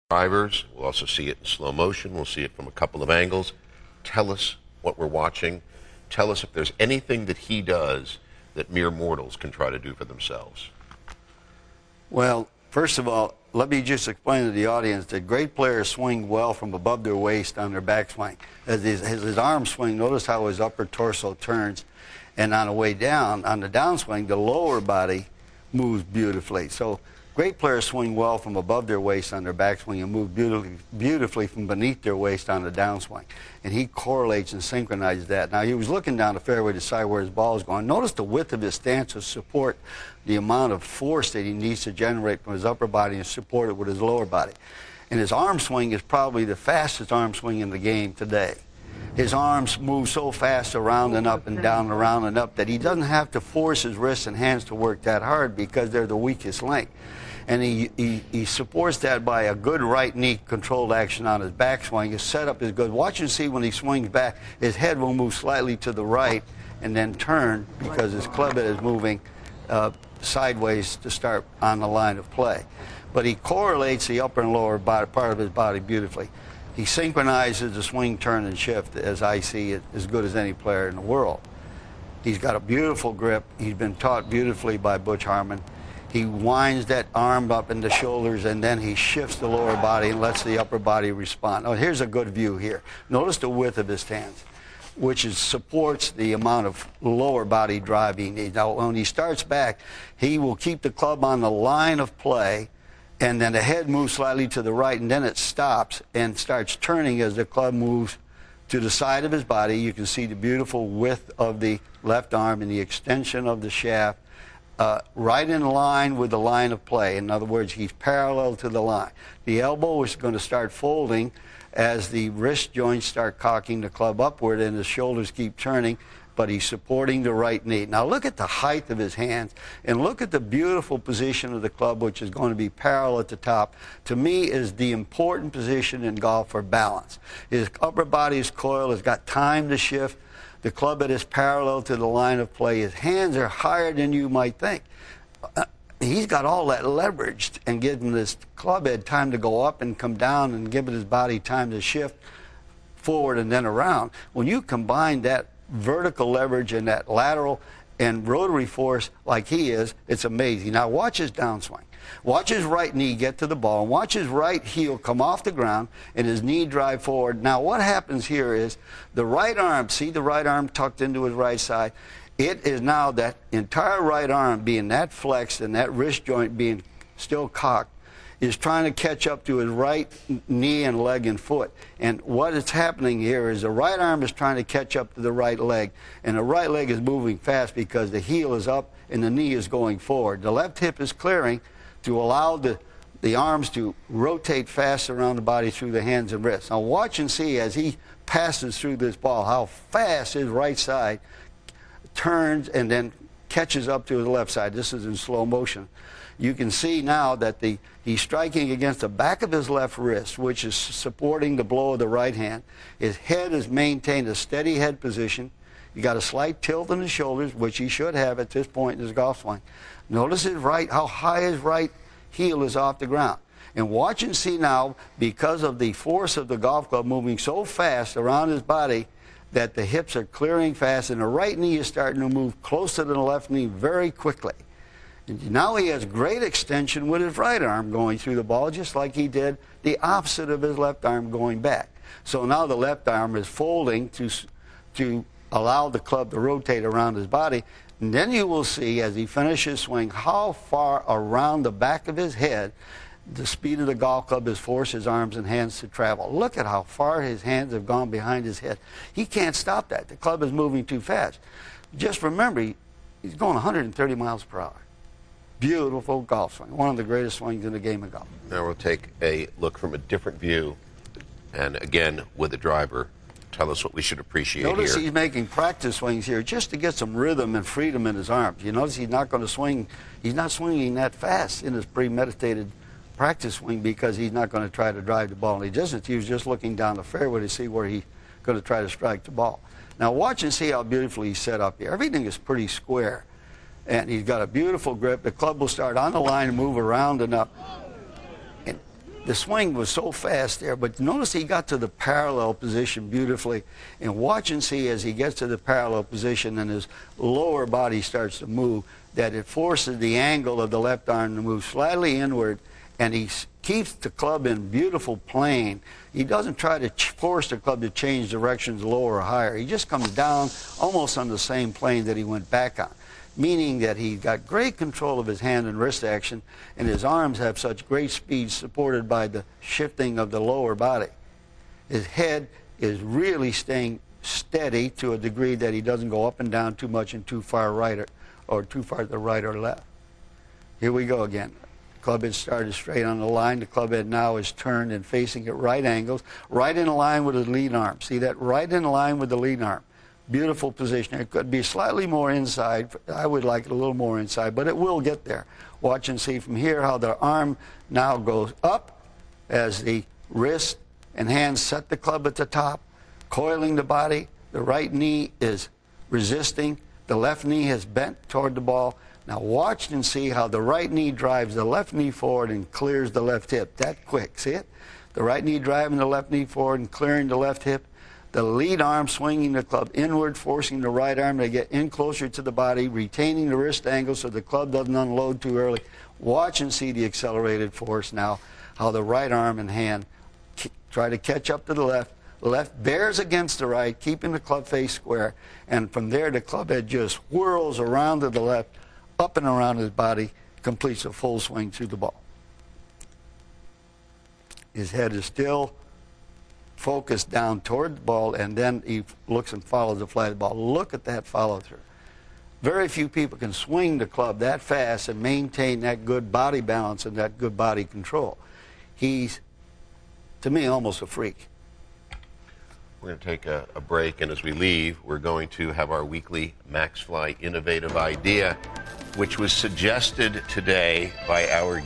drivers. We'll also see it in slow motion. We'll see it from a couple of angles. Tell us what we're watching. Tell us if there's anything that he does that mere mortals can try to do for themselves. Well, first of all, let me just explain to the audience that great players swing well from above their waist on their backswing. As his arm swing, notice how his upper torso turns. And on the way down, on the downswing, the lower body moves beautifully. So great players swing well from above their waist on their backswing and move beautifully from beneath their waist on the downswing. And he correlates and synchronizes that. Now, he was looking down the fairway to decide where his ball is going. Notice the width of his stance to support the amount of force that he needs to generate from his upper body and support it with his lower body. And his arm swing is probably the fastest arm swing in the game today. His arms move so fast around and up and down and around and up that he doesn't have to force his wrists and hands to work that hard because they're the weakest link. And he supports that by a good right knee controlled action on his backswing. His setup is good. Watch and see when he swings back, his head will move slightly to the right and then turn because his club head is moving sideways to start on the line of play. But he correlates the upper and lower body, part of his body beautifully. He synchronizes the swing, turn, and shift, as I see it, as good as any player in the world. He's got a beautiful grip. He's been taught beautifully by Butch Harmon. He winds that arm up in the shoulders, and then he shifts the lower body and lets the upper body respond. Oh, here's a good view here. Notice the width of his stance, which supports the amount of lower body drive he needs. Now, when he starts back, he will keep the club on the line of play, and then the head moves slightly to the right, and then it stops and starts turning as the club moves to the side of his body. You can see the beautiful width of the left arm and the extension of the shaft right in line with the line of play. In other words, he's parallel to the line. The elbow is going to start folding as the wrist joints start cocking the club upward and the shoulders keep turning, but he's supporting the right knee. Now look at the height of his hands and look at the beautiful position of the club, which is going to be parallel at the top. To me, is the important position in golf for balance. His upper body's coil has got time to shift. The club head is parallel to the line of play. His hands are higher than you might think. He's got all that leveraged and giving this club head time to go up and come down and giving his body time to shift forward and then around. When you combine that vertical leverage and that lateral and rotary force like he is, it's amazing. Now watch his downswing. Watch his right knee get to the ball. And watch his right heel come off the ground and his knee drive forward. Now what happens here is the right arm, see the right arm tucked into his right side? It is now that entire right arm being that flexed and that wrist joint being still cocked is trying to catch up to his right knee and leg and foot. And what is happening here is the right arm is trying to catch up to the right leg, and the right leg is moving fast because the heel is up and the knee is going forward. The left hip is clearing to allow the arms to rotate fast around the body through the hands and wrists. Now watch and see as he passes through this ball how fast his right side turns and then catches up to his left side. This is in slow motion. You can see now that he's striking against the back of his left wrist, which is supporting the blow of the right hand. His head has maintained a steady head position. You got a slight tilt in his shoulders, which he should have at this point in his golf swing. Notice how high his right heel is off the ground. And watch and see now, because of the force of the golf club moving so fast around his body, that the hips are clearing fast and the right knee is starting to move closer to the left knee very quickly. And now he has great extension with his right arm going through the ball, just like he did the opposite of his left arm going back. So now the left arm is folding to allow the club to rotate around his body. And then you will see, as he finishes swing, how far around the back of his head the speed of the golf club has forced his arms and hands to travel. Look at how far his hands have gone behind his head. He can't stop that. The club is moving too fast. Just remember, he's going 130 miles per hour. Beautiful golf swing. One of the greatest swings in the game of golf. Now we'll take a look from a different view, and again with the driver. Tell us what we should appreciate here. Notice he's making practice swings here just to get some rhythm and freedom in his arms. You notice he's not going to swing. He's not swinging that fast in his premeditated practice swing because he's not going to try to drive the ball any distance. He was just looking down the fairway to see where he's going to try to strike the ball. Now watch and see how beautifully he's set up here. Everything is pretty square. And he's got a beautiful grip. The club will start on the line and move around and up. And The swing was so fast there, but notice he got to the parallel position beautifully. And watch and see as he gets to the parallel position and his lower body starts to move, that it forces the angle of the left arm to move slightly inward, and he keeps the club in beautiful plane. He doesn't try to force the club to change directions lower or higher. He just comes down almost on the same plane that he went back on, meaning that he got great control of his hand and wrist action, and his arms have such great speed supported by the shifting of the lower body. His head is really staying steady to a degree that he doesn't go up and down too much and too far right or too far to the right or left. Here we go again. Club head started straight on the line. The club head now is turned and facing at right angles, right in line with the lead arm. See that? Right in line with the lead arm. Beautiful position. It could be slightly more inside. I would like it a little more inside, but it will get there. Watch and see from here how the arm now goes up as the wrist and hands set the club at the top, coiling the body. The right knee is resisting. The left knee has bent toward the ball. Now watch and see how the right knee drives the left knee forward and clears the left hip. That quick. See it? The right knee driving the left knee forward and clearing the left hip. The lead arm swinging the club inward, forcing the right arm to get in closer to the body, retaining the wrist angle so the club doesn't unload too early. Watch and see the accelerated force now, how the right arm and hand try to catch up to the left. The left bears against the right, keeping the club face square. And from there, the club head just whirls around to the left, up and around his body, completes a full swing through the ball. His head is still focused down toward the ball, and then he looks and follows the flight of the ball. Look at that follow-through. Very few people can swing the club that fast and maintain that good body balance and that good body control. He's, to me, almost a freak. We're going to take a break, and as we leave, we're going to have our weekly MaxFly Innovative Idea, which was suggested today by our